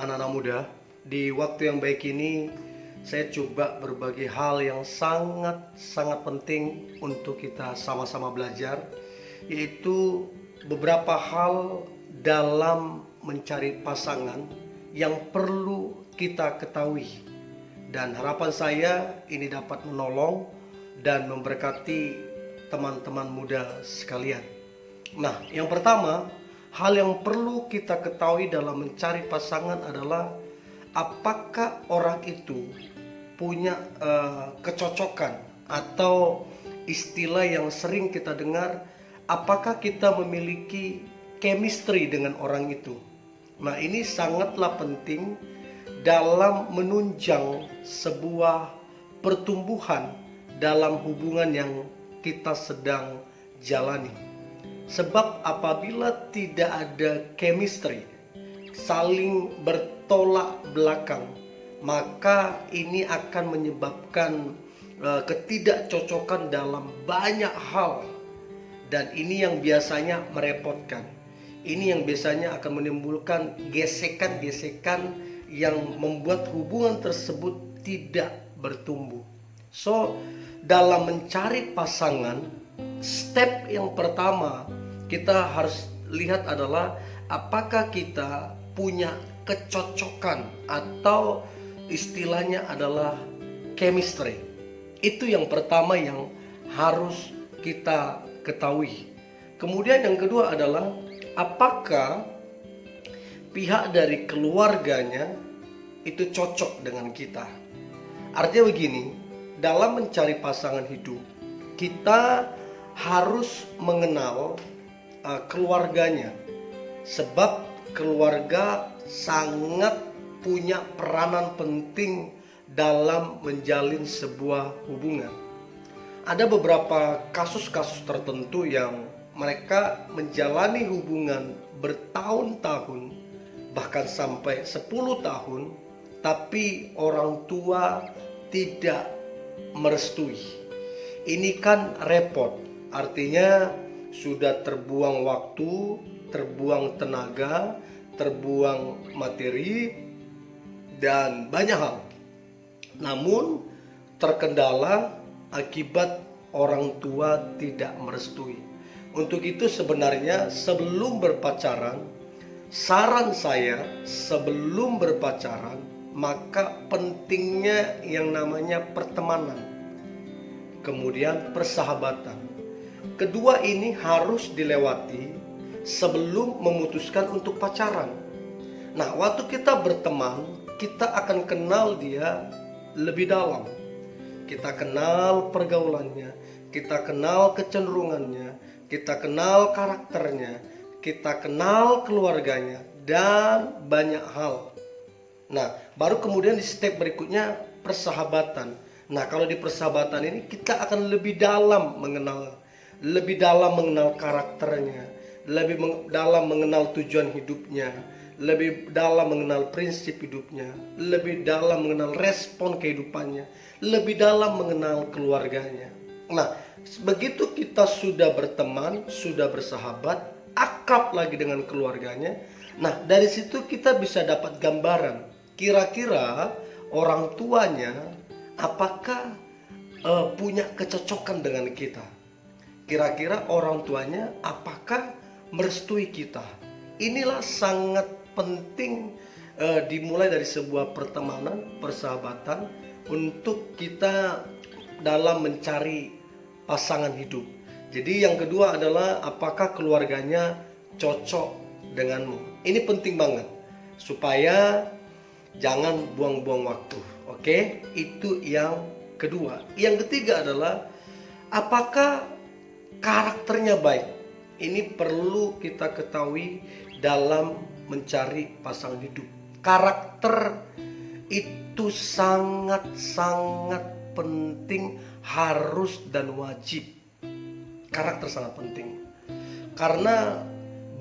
anak-anak muda. Di waktu yang baik ini saya coba berbagi hal yang sangat penting untuk kita sama-sama belajar, yaitu beberapa hal dalam mencari pasangan yang perlu kita ketahui. Dan harapan saya ini dapat menolong dan memberkati teman-teman muda sekalian. Nah, yang pertama, hal yang perlu kita ketahui dalam mencari pasangan adalah apakah orang itu punya kecocokan, atau istilah yang sering kita dengar, apakah kita memiliki chemistry dengan orang itu. Nah, ini sangatlah penting dalam menunjang sebuah pertumbuhan dalam hubungan yang kita sedang jalani. Sebab apabila tidak ada chemistry, saling bertolak belakang, maka ini akan menyebabkan ketidakcocokan dalam banyak hal. Dan ini yang biasanya merepotkan. Ini yang biasanya akan menimbulkan gesekan-gesekan yang membuat hubungan tersebut tidak bertumbuh. So, dalam mencari pasangan, step yang pertama kita harus lihat adalah apakah kita punya kecocokan, atau istilahnya adalah chemistry. Itu yang pertama yang harus kita ketahui. Kemudian yang kedua adalah apakah pihak dari keluarganya itu cocok dengan kita. Artinya begini, dalam mencari pasangan hidup, kita harus mengenal keluarganya. Sebab keluarga sangat punya peranan penting dalam menjalin sebuah hubungan. Ada beberapa kasus-kasus tertentu yang mereka menjalani hubungan bertahun-tahun, bahkan sampai 10 tahun, tapi orang tua tidak merestui. Ini kan repot. Artinya sudah terbuang waktu, terbuang tenaga, terbuang materi, dan banyak hal. Namun terkendala akibat orang tua tidak merestui. Untuk itu sebenarnya sebelum berpacaran, saran saya sebelum berpacaran, maka pentingnya yang namanya pertemanan, kemudian persahabatan. Kedua ini harus dilewati sebelum memutuskan untuk pacaran. Nah, waktu kita berteman, kita akan kenal dia lebih dalam. Kita kenal pergaulannya, kita kenal kecenderungannya, kita kenal karakternya, kita kenal keluarganya, dan banyak hal. Nah, baru kemudian di step berikutnya persahabatan. Nah, kalau di persahabatan ini kita akan lebih dalam mengenal karakternya, lebih dalam mengenal tujuan hidupnya, lebih dalam mengenal prinsip hidupnya, lebih dalam mengenal respon kehidupannya, lebih dalam mengenal keluarganya. Nah, begitu kita sudah berteman, sudah bersahabat, akrab lagi dengan keluarganya, nah dari situ kita bisa dapat gambaran kira-kira orang tuanya apakah punya kecocokan dengan kita. Kira-kira orang tuanya apakah merestui kita. Inilah sangat penting dimulai dari sebuah pertemanan, persahabatan, untuk kita dalam mencari pasangan hidup. Jadi yang kedua adalah apakah keluarganya cocok denganmu. Ini penting banget supaya jangan buang-buang waktu. Oke, itu yang kedua. Yang ketiga adalah apakah karakternya baik. Ini perlu kita ketahui dalam mencari pasangan hidup. Karakter itu sangat penting, harus dan wajib. Karakter sangat penting. Karena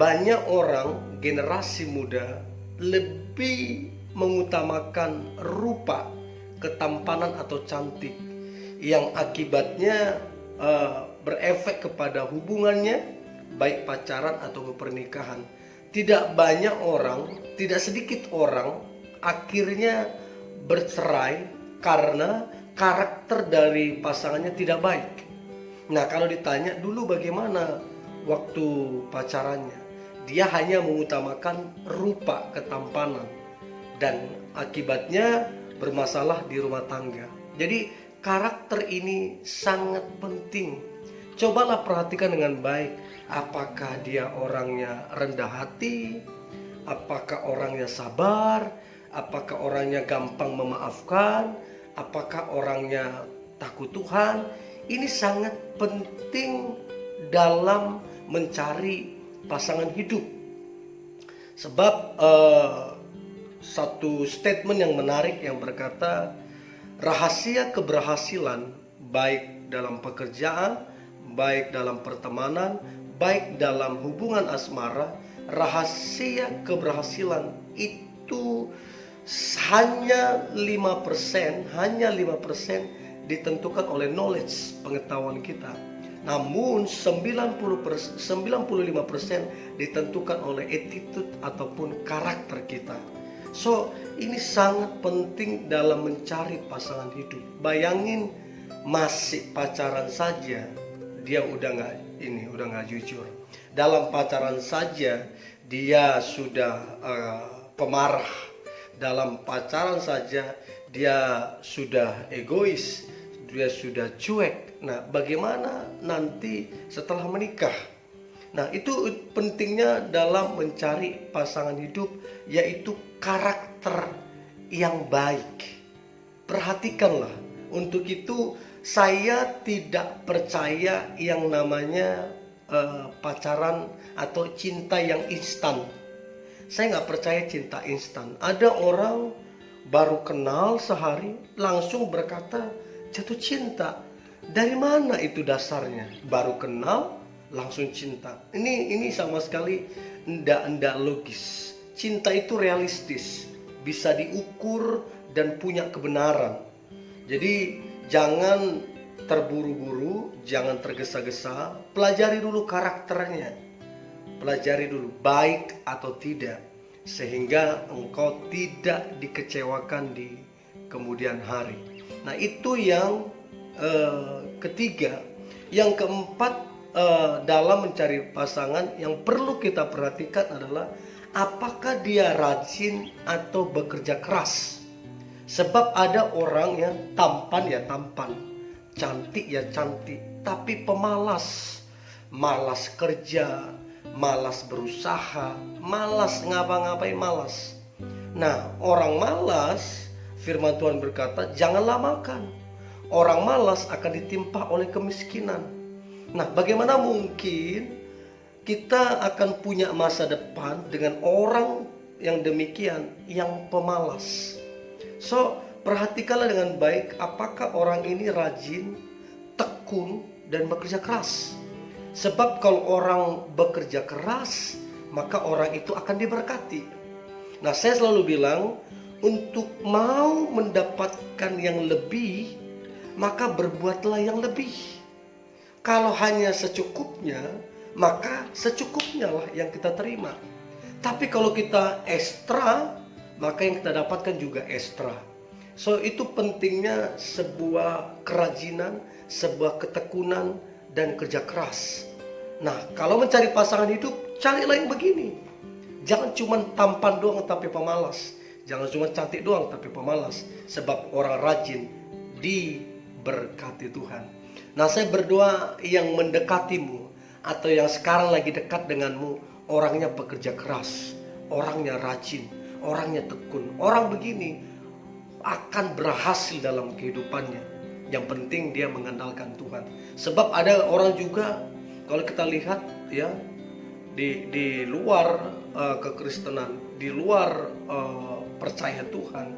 banyak orang generasi muda lebih mengutamakan rupa, ketampanan atau cantik, yang akibatnya berefek kepada hubungannya, baik pacaran atau pernikahan. Tidak banyak orang, tidak sedikit orang akhirnya bercerai karena karakter dari pasangannya tidak baik. Nah, kalau ditanya dulu bagaimana waktu pacarannya, dia hanya mengutamakan rupa, ketampanan, dan akibatnya bermasalah di rumah tangga. Jadi karakter ini sangat penting. Cobalah perhatikan dengan baik, apakah dia orangnya rendah hati, apakah orangnya sabar, apakah orangnya gampang memaafkan, apakah orangnya takut Tuhan. Ini sangat penting dalam mencari pasangan hidup. Sebab satu statement yang menarik yang berkata, rahasia keberhasilan baik dalam pekerjaan, baik dalam pertemanan, baik dalam hubungan asmara, rahasia keberhasilan itu hanya 5% ditentukan oleh knowledge, pengetahuan kita. Namun 95% ditentukan oleh attitude ataupun karakter kita. So, ini sangat penting dalam mencari pasangan hidup. Bayangin masih pacaran saja dia udah nggak jujur. Dalam pacaran saja dia sudah pemarah. Dalam pacaran saja dia sudah egois, dia sudah cuek. Nah, bagaimana nanti setelah menikah? Nah, itu pentingnya dalam mencari pasangan hidup, yaitu karakter yang baik. Perhatikanlah. Untuk itu saya tidak percaya yang namanya pacaran atau cinta yang instan. Saya nggak percaya cinta instan. Ada orang baru kenal sehari langsung berkata jatuh cinta. Dari mana itu dasarnya? Baru kenal langsung cinta. Ini sama sekali enggak logis. Cinta itu realistis, bisa diukur dan punya kebenaran. Jadi jangan terburu-buru, jangan tergesa-gesa. Pelajari dulu karakternya. Pelajari dulu baik atau tidak, sehingga engkau tidak dikecewakan di kemudian hari. Nah, itu yang ketiga. Yang keempat, dalam mencari pasangan yang perlu kita perhatikan adalah apakah dia rajin atau bekerja keras. Sebab ada orang yang tampan ya tampan, cantik ya cantik, tapi pemalas, malas kerja, malas berusaha, malas ngapa-ngapain, malas. Nah, orang malas, firman Tuhan berkata, janganlah makan. Orang malas akan ditimpa oleh kemiskinan. Nah, bagaimana mungkin kita akan punya masa depan dengan orang yang demikian, yang pemalas? So, perhatikanlah dengan baik apakah orang ini rajin, tekun, dan bekerja keras. Sebab kalau orang bekerja keras, maka orang itu akan diberkati. Nah, saya selalu bilang, untuk mau mendapatkan yang lebih, maka berbuatlah yang lebih. Kalau hanya secukupnya, maka secukupnya lah yang kita terima. Tapi kalau kita ekstra, maka yang kita dapatkan juga ekstra. So, itu pentingnya sebuah kerajinan, sebuah ketekunan, dan kerja keras. Nah, kalau mencari pasangan hidup, carilah yang begini. Jangan cuma tampan doang tapi pemalas. Jangan cuma cantik doang tapi pemalas. Sebab orang rajin diberkati Tuhan. Nah, saya berdoa yang mendekatimu atau yang sekarang lagi dekat denganmu, orangnya pekerja keras, orangnya rajin, orangnya tekun. Orang begini akan berhasil dalam kehidupannya. Yang penting dia mengandalkan Tuhan. Sebab ada orang juga, kalau kita lihat ya, di luar kekristenan, di luar percaya Tuhan,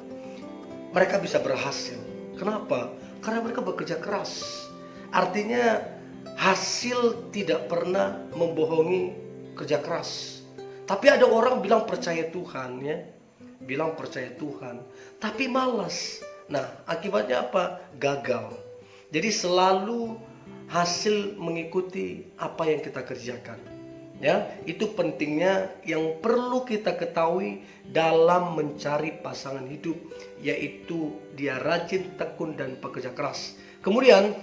mereka bisa berhasil. Kenapa? Karena mereka bekerja keras. Artinya hasil tidak pernah membohongi kerja keras. Tapi ada orang bilang percaya Tuhan ya, bilang percaya Tuhan, tapi malas. Nah, akibatnya apa? Gagal. Jadi selalu hasil mengikuti apa yang kita kerjakan. Ya, itu pentingnya yang perlu kita ketahui dalam mencari pasangan hidup, yaitu dia rajin, tekun, dan pekerja keras. Kemudian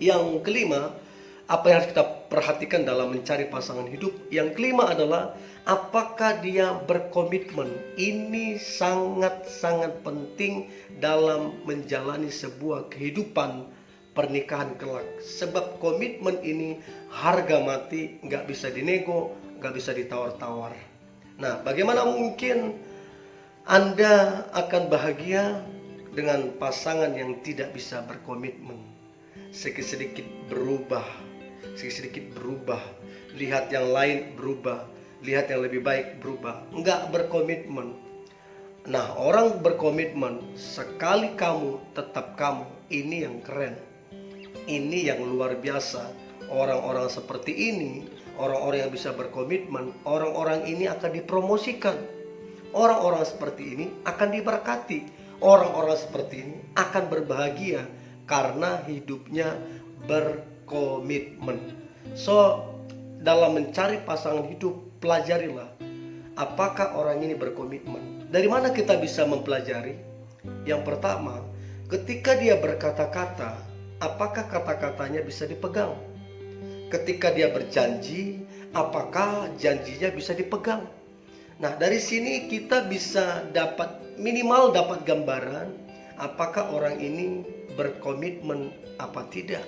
yang kelima, apa yang harus kita perhatikan dalam mencari pasangan hidup? Yang kelima adalah apakah dia berkomitmen. Ini sangat-sangat penting dalam menjalani sebuah kehidupan pernikahan kelak. Sebab komitmen ini harga mati, nggak bisa dinego, nggak bisa ditawar-tawar. Nah, bagaimana mungkin Anda akan bahagia dengan pasangan yang tidak bisa berkomitmen? Sedikit-sedikit berubah, lihat yang lain berubah, lihat yang lebih baik berubah, nggak berkomitmen. Nah, orang berkomitmen, sekali kamu tetap kamu, ini yang keren, ini yang luar biasa. Orang-orang seperti ini, orang-orang yang bisa berkomitmen, orang-orang ini akan dipromosikan, orang-orang seperti ini akan diberkati, orang-orang seperti ini akan berbahagia karena hidupnya berkomitmen. So, dalam mencari pasangan hidup, pelajarilah apakah orang ini berkomitmen. Dari mana kita bisa mempelajari? Yang pertama, ketika dia berkata-kata, apakah kata-katanya bisa dipegang? Ketika dia berjanji, apakah janjinya bisa dipegang? Nah, dari sini kita bisa minimal dapat gambaran apakah orang ini berkomitmen apa tidak.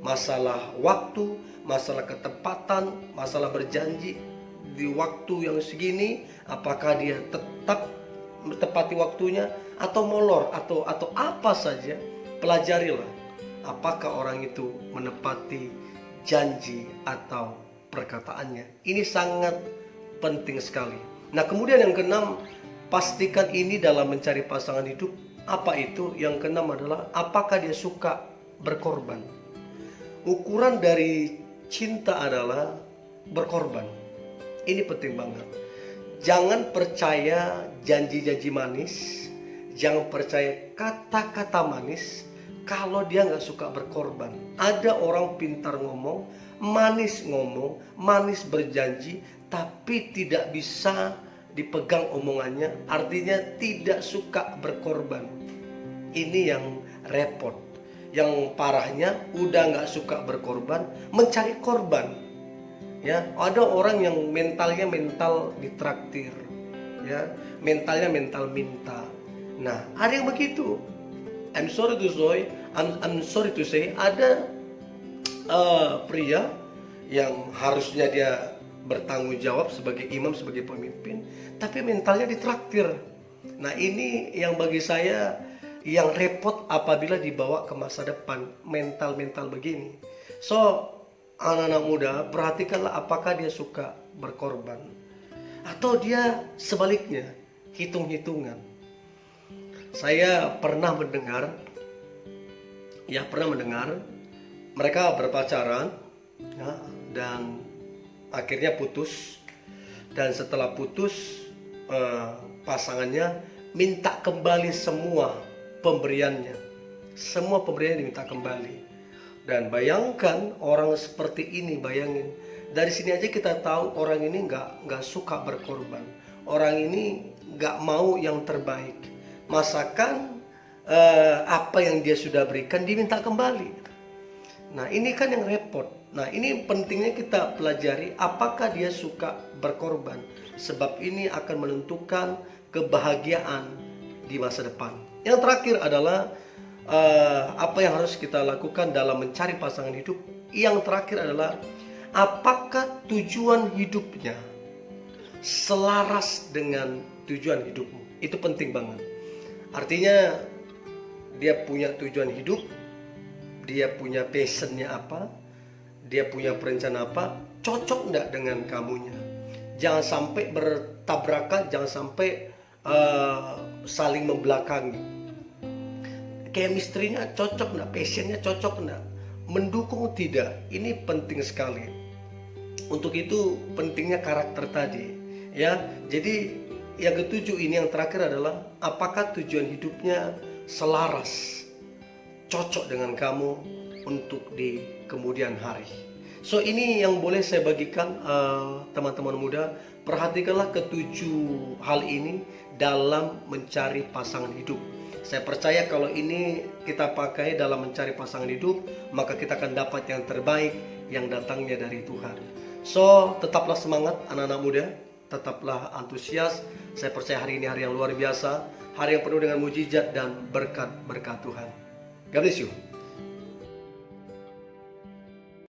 Masalah waktu, masalah ketepatan, masalah berjanji di waktu yang segini, apakah dia tetap tepati waktunya atau molor atau apa saja. Pelajarilah apakah orang itu menepati janji atau perkataannya. Ini sangat penting sekali. Nah, kemudian yang keenam, pastikan ini dalam mencari pasangan hidup. Apa itu? Yang keenam adalah apakah dia suka berkorban. Ukuran dari cinta adalah berkorban. Ini penting banget. Jangan percaya janji-janji manis, jangan percaya kata-kata manis kalau dia nggak suka berkorban. Ada orang pintar ngomong, manis berjanji, tapi tidak bisa dipegang omongannya, artinya tidak suka berkorban. Ini yang repot. Yang parahnya udah nggak suka berkorban, mencari korban. Ya, ada orang yang mentalnya mental ditraktir, ya, mentalnya mental minta. Nah, ada yang begitu. I'm sorry to say, ada pria yang harusnya dia bertanggung jawab sebagai imam, sebagai pemimpin, tapi mentalnya ditraktir. Nah, ini yang bagi saya yang repot apabila dibawa ke masa depan, mental begini. So, anak-anak muda, perhatikanlah apakah dia suka berkorban atau dia sebaliknya, hitung-hitungan. Saya pernah mendengar mereka berpacaran, ya, dan akhirnya putus. Dan setelah putus, pasangannya minta kembali semua pemberiannya diminta kembali. Dan bayangkan orang seperti ini, bayangin, dari sini aja kita tahu orang ini nggak suka berkorban, orang ini nggak mau yang terbaik. Masakan apa yang dia sudah berikan diminta kembali. Nah, ini kan yang repot. Nah, ini pentingnya kita pelajari apakah dia suka berkorban, sebab ini akan menentukan kebahagiaan di masa depan. Yang terakhir adalah apa yang harus kita lakukan dalam mencari pasangan hidup. Yang terakhir adalah apakah tujuan hidupnya selaras dengan tujuan hidupmu. Itu penting banget. Artinya dia punya tujuan hidup, dia punya passionnya apa, dia punya perencanaan apa, cocok enggak dengan kamunya. Jangan sampai bertabrakan, jangan sampai saling membelakangi. Chemistry-nya cocok enggak, passionnya cocok enggak, mendukung tidak. Ini penting sekali. Untuk itu pentingnya karakter tadi, ya. Jadi yang ketujuh ini, yang terakhir adalah apakah tujuan hidupnya selaras, cocok dengan kamu untuk di kemudian hari. So ini yang boleh saya bagikan teman-teman muda. Perhatikanlah ketujuh hal ini dalam mencari pasangan hidup. Saya percaya kalau ini kita pakai dalam mencari pasangan hidup, maka kita akan dapat yang terbaik yang datangnya dari Tuhan. So tetaplah semangat anak-anak muda, tetaplah antusias. Saya percaya hari ini hari yang luar biasa, hari yang penuh dengan mujizat dan berkat-berkat Tuhan. God bless you.